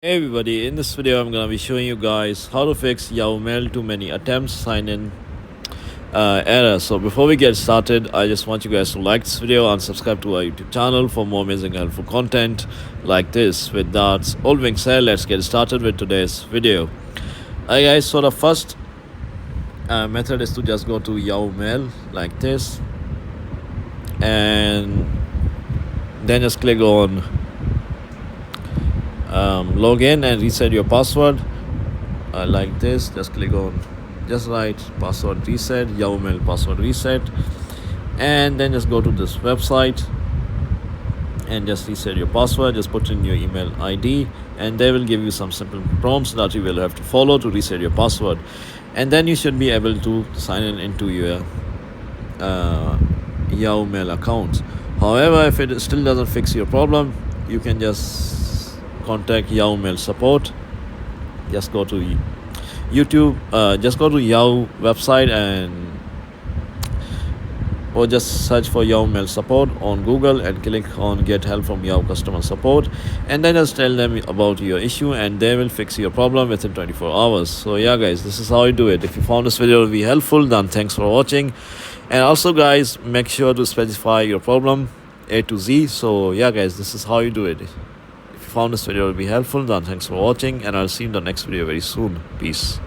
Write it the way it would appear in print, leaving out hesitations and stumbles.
Hey everybody, in this video I'm gonna be showing you guys how to fix Yahoo Mail too many attempts sign in error. So before we get started, I just want you guys to like this video and subscribe to our YouTube channel for more amazing helpful content like this. With that all being said, let's get started with today's video. Alright guys, so the first method is to just go to Yahoo Mail like this, and then just click on log in and reset your password like this. Just click on, just write password reset, Yahoo Mail password reset, and then just go to this website and just reset your password. Just put in your email ID and they will give you some simple prompts that you will have to follow to reset your password, and then you should be able to sign in into your Yahoo Mail account. However, if it still doesn't fix your problem, you can just contact Yahoo Mail support. Just go to YouTube, just go to Yahoo website or just search for Yahoo Mail support on Google and click on get help from Yahoo customer support, and then just tell them about your issue and they will fix your problem within 24 hours. So yeah guys, this is how you do it. If you found this video to be helpful, then thanks for watching, and also guys, make sure to specify your problem A to Z. So yeah guys, this is how you do it. If you found this video to be helpful, then thanks for watching, and I'll see you in the next video very soon. Peace.